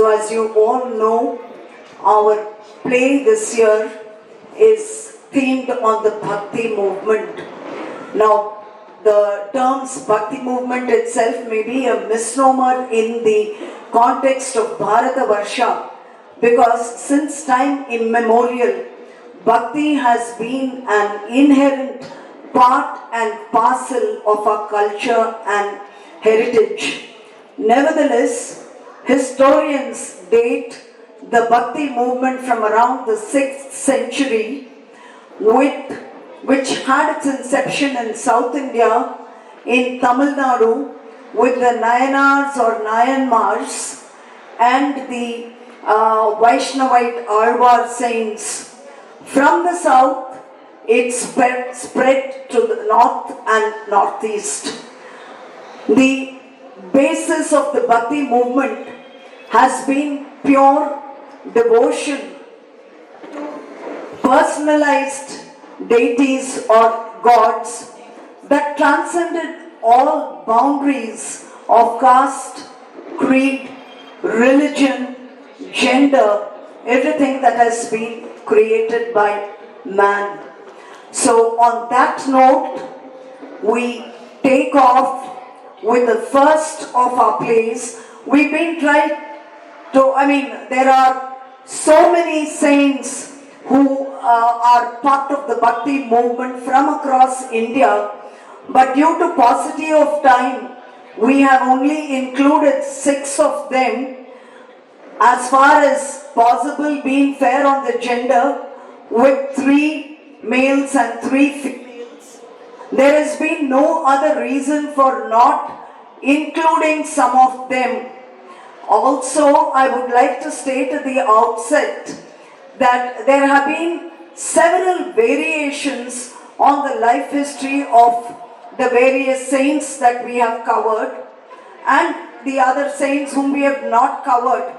So as you all know, our play this year is themed on the Bhakti movement. Now, the terms Bhakti movement itself may be a misnomer in the context of Bharata Varsha, because since time immemorial, Bhakti has been an inherent part and parcel of our culture and heritage. Nevertheless, historians date the Bhakti movement from around the 6th century, which had its inception in South India, in Tamil Nadu, with the Nayanars or Nayanmars and the Vaishnavite Alvar saints. From the south, it spread to the north and northeast. The basis of the Bhakti movement has been pure devotion, personalized deities or gods that transcended all boundaries of caste, creed, religion, gender, everything that has been created by man. So on that note, we take off with the first of our plays. We've been trying to, there are so many saints who are part of the Bhakti movement from across India, but due to paucity of time, we have only included 6 of them, as far as possible, being fair on the gender, with 3 males and 3 females. There has been no other reason for not including some of them. Also, I would like to state at the outset that there have been several variations on the life history of the various saints that we have covered and the other saints whom we have not covered.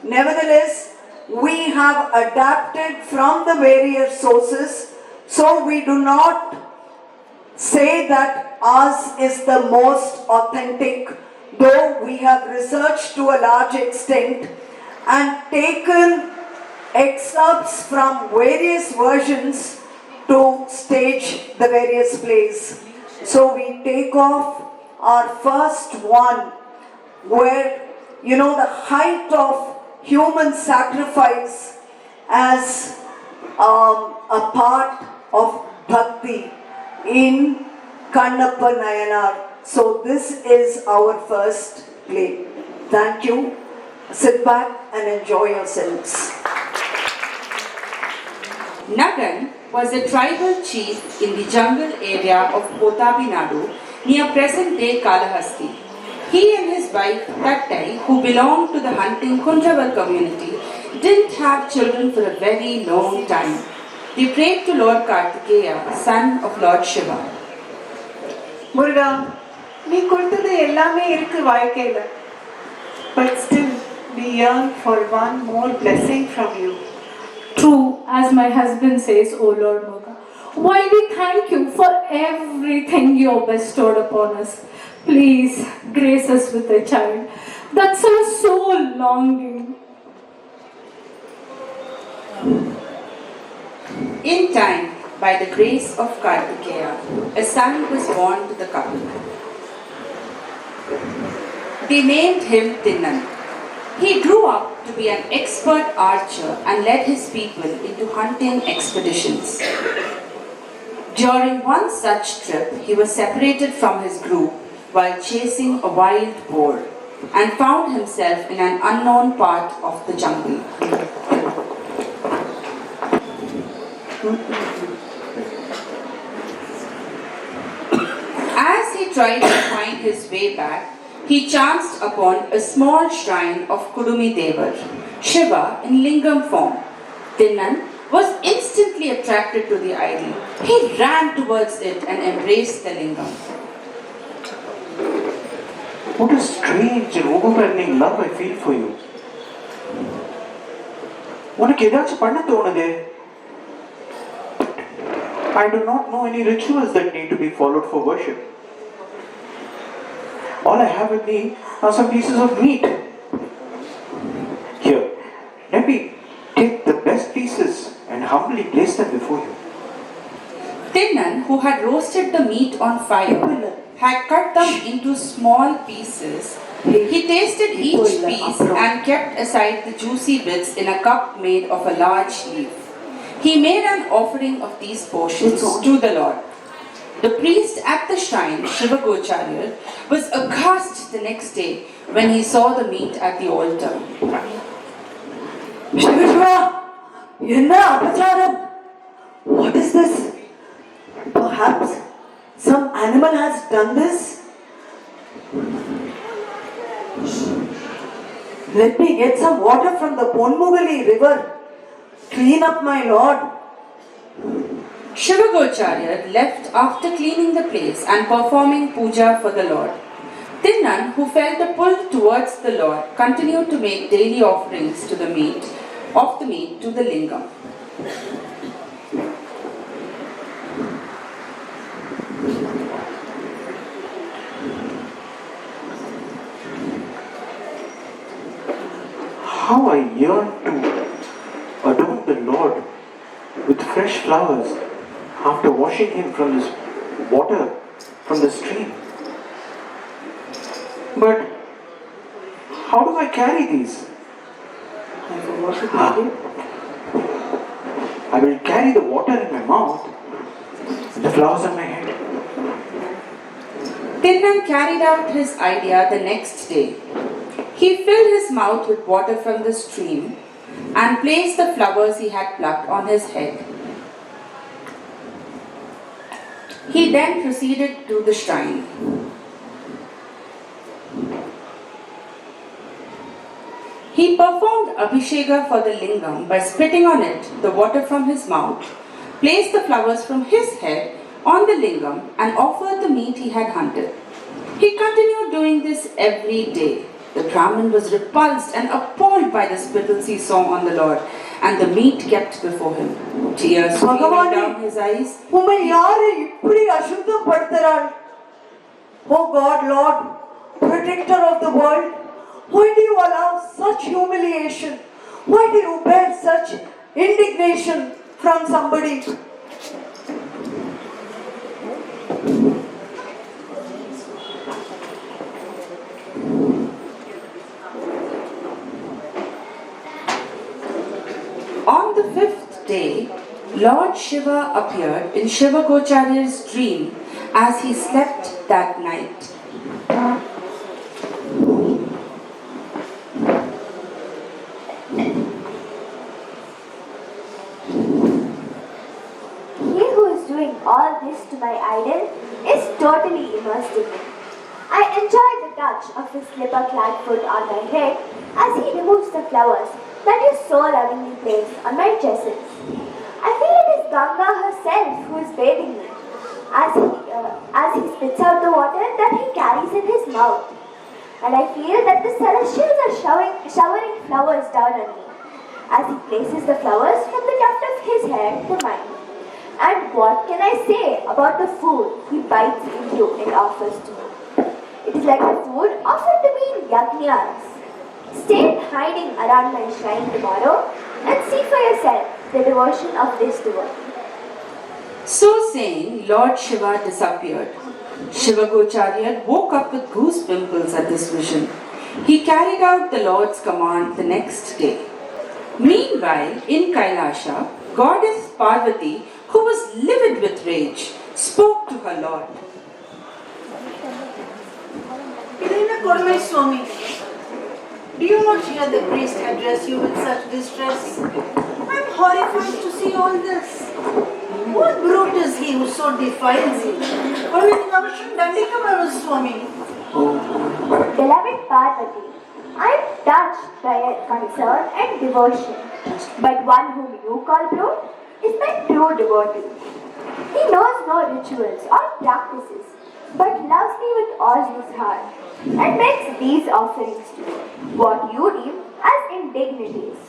Nevertheless, we have adapted from the various sources, so we do not say that ours is the most authentic, though we have researched to a large extent and taken excerpts from various versions to stage the various plays. So we take off our first one where, the height of human sacrifice as a part of Bhakti in Kannappa Nayanar. So this is our first play. Thank you. Sit back and enjoy yourselves. Nagan was a tribal chief in the jungle area of Kotabi Nadu near present-day Kalahasti. He and his wife Tattai, who belonged to the hunting Kunjavar community, didn't have children for a very long time. They prayed to Lord Kartikeya, son of Lord Shiva. Muruga, நீ கொடுத்தது எல்லாமே இருக்கு வாழ்க்கையில. But still, we yearn for one more blessing from you. True, as my husband says, O Lord Muruga. While we thank you for everything you have bestowed upon us, please grace us with a child. That's our soul longing. In time, by the grace of Kartikeya, a son was born to the couple. They named him Tinnan. He grew up to be an expert archer and led his people into hunting expeditions. During one such trip, he was separated from his group while chasing a wild boar and found himself in an unknown part of the jungle. As he tried to find his way back, he chanced upon a small shrine of Kudumi Devar, Shiva in lingam form. Tinnan was instantly attracted to the idol. He ran towards it and embraced the lingam. What a strange and overwhelming love I feel for you. உனக்கு ஏதாச்சும் பண்ண தோணுதே? I do not know any rituals that need to be followed for worship. All I have with me are some pieces of meat. happily place them before you. Tinnan, who had roasted the meat on fire, had cut them into small pieces. He tasted each piece and kept aside the juicy bits in a cup made of a large leaf. He made an offering of these portions to the Lord. The priest at the shrine, Shivagocharya, was aghast the next day when he saw the meat at the altar. Shiva, enna apacharam? What is this? Perhaps some animal has done this? Let me get some water from the Ponmugali river. Clean up my lord. Shivagocharya left after cleaning the place and performing puja for the Lord. Tinnan, who felt a pull towards the Lord, continued to make daily offerings to the meat to the lingam. How I yearn to adorn the Lord with fresh flowers after washing him from this water from the stream. But how do I carry these? I forgot to carry it. I will carry the water in my mouth and the flowers on my head. Tinnan carried out his idea the next day. He filled his mouth with water from the stream and placed the flowers he had plucked on his head. He then proceeded to the shrine. He performed Abhisheka for the lingam by spitting on it the water from his mouth, placed the flowers from his head on the lingam, and offered the meat he had hunted. He continued doing this every day. The Brahmin was repulsed and appalled by the spittles he saw on the Lord and the meat kept before him. Tears streaming down his eyes. உம்மை யாரு இப்படி அசுத்தப்படுத்துறாள்? Oh God, Lord, protector of the world, why do you allow such humiliation? Why do you bear such indignation from somebody? On the fifth day, Lord Shiva appeared in Shivagocharya's dream as he slept that night. He who is doing all this to my idol is totally immersed in it. I enjoy the touch of his slipper-clad foot on my head as he removes the flowers that you so lovingly placed on my tresses. I feel it is Ganga herself who is bathing me as he spits out the water that he carries in his mouth. And I feel that the celestials are showering flowers down on me as he places the flowers from the tuft of his hair to mine. And what can I say about the food he bites into and offers to me? It is like the food offered to me in yajnas. Stay hiding around my shrine tomorrow and see for yourself the devotion of this devotee. So saying, Lord Shiva disappeared. Shivagocharya woke up with goose pimples at this vision. He carried out the Lord's command the next day. Meanwhile, in Kailasha, goddess Parvati, who was livid with rage, spoke to her Lord. Irena Kodamai Swami, do you not hear the priest address you with such distress? I am horrified to see all this. What brute is he who so defiles you? Swami. Beloved Parvati, I am touched by your concern and devotion, but one whom you call brute is my true devotee. He knows no rituals or practices, but loves me with all his heart and makes these offerings to you, what you deem as indignities.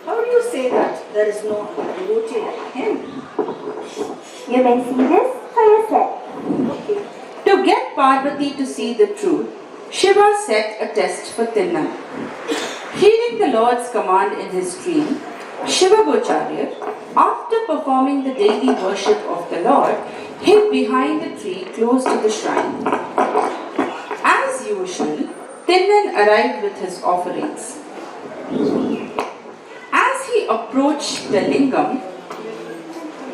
How do you say that there is no devotee like him? You may see this for yourself. To get Parvati to see the truth, Shiva set a test for Tinnan. Hearing the Lord's command in his dream, Shiva Gocharya, after performing the daily worship of the Lord, hid behind a tree close to the shrine. As usual, Tinnan arrived with his offerings. As he approached the lingam,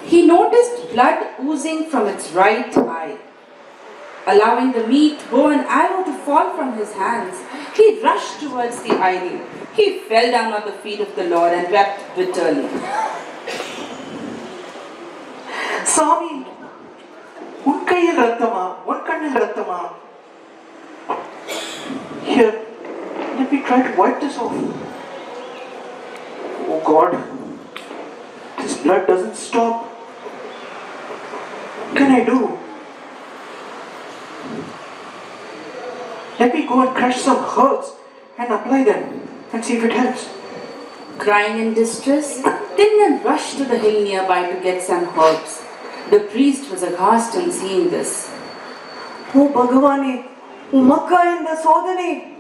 he noticed blood oozing from its right eye. Allowing the meat, bow and arrow to fall from his hands, he rushed towards the idol. He fell down at the feet of the Lord and wept bitterly. Swami, un kaiyil rattama, un kannil rattama. Here, let me try to wipe this off. Oh God, this blood doesn't stop. What can I do? Let me go and crush some herbs and apply them and see if it helps. Crying in distress, Tinnan rushed to the hill nearby to get some herbs. The priest was aghast on seeing this. Oh Bhagavane, Umakka in the Sodane.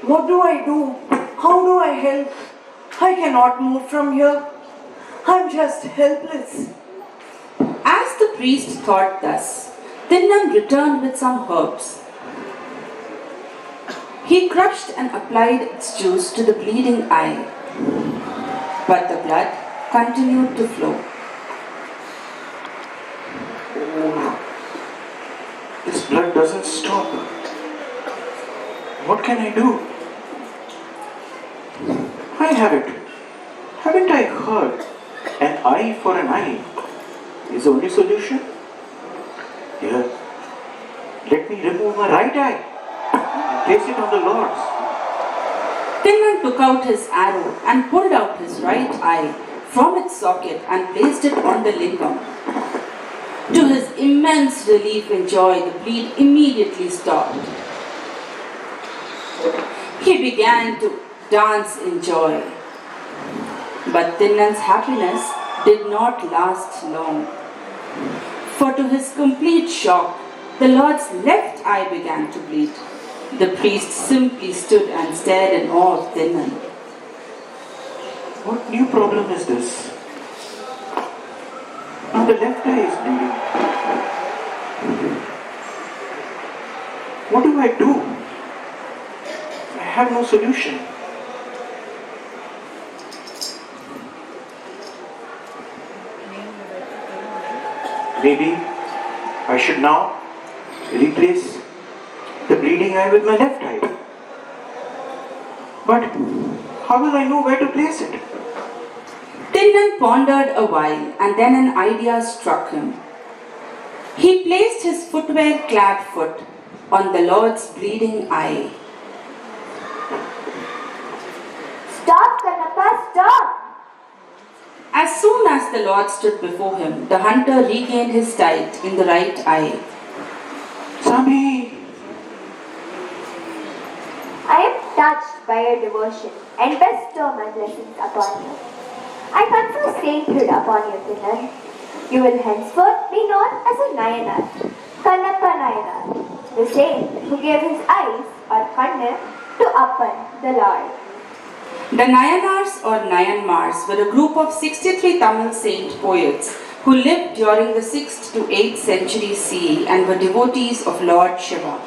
What do I do? How do I help? I cannot move from here. I'm just helpless. As the priest thought thus, Tinnan returned with some herbs. He crushed and applied its juice to the bleeding eye, but the blood continued to flow. Oh, this blood doesn't stop. What can I do? I have it. Haven't I heard? An eye for an eye is the only solution. Here, let me remove my right eye and place it on the Lord's. Tinnan took out his arrow and pulled out his right eye from its socket and placed it on the lingam. To his immense relief and joy, the bleed immediately stopped. He began to dance in joy. But Tinnan's happiness did not last long. For to his complete shock, the Lord's left eye began to bleed. The priest simply stood and stared in awe of Tinnan. What new problem is this? Now the left eye is bleeding. What do I do? I have no solution. Maybe I should now replace the bleeding eye with my left eye. But how will I know where to place it? Tinnan pondered a while and then an idea struck him. He placed his footwear-clad foot on the Lord's bleeding eye. Stop, Kannappa, stop! As soon as the Lord stood before him, the hunter regained his sight in the right eye. Swami! I am touched by your devotion and bestow my blessings upon you. I confer sainthood upon you, Tinnan. You will henceforth be known as a Nayanar, Kannappa Nayanar, the saint who gave his eyes or Kannu to Appan, the Lord. The Nayanars or Nayanmars were a group of 63 Tamil saint poets who lived during the 6th to 8th century CE and were devotees of Lord Shiva.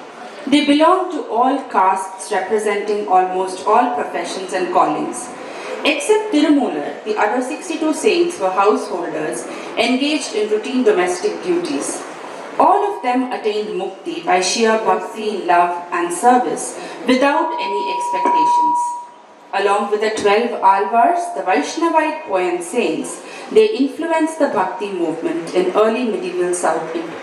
They belonged to all castes representing almost all professions and callings. Except Tirumular, the other 62 saints were householders engaged in routine domestic duties. All of them attained mukti by sheer bhakti, love and service without any expectations. Along with the 12 Alvars, the Vaishnavite poem saints, they influenced the bhakti movement in early medieval South India.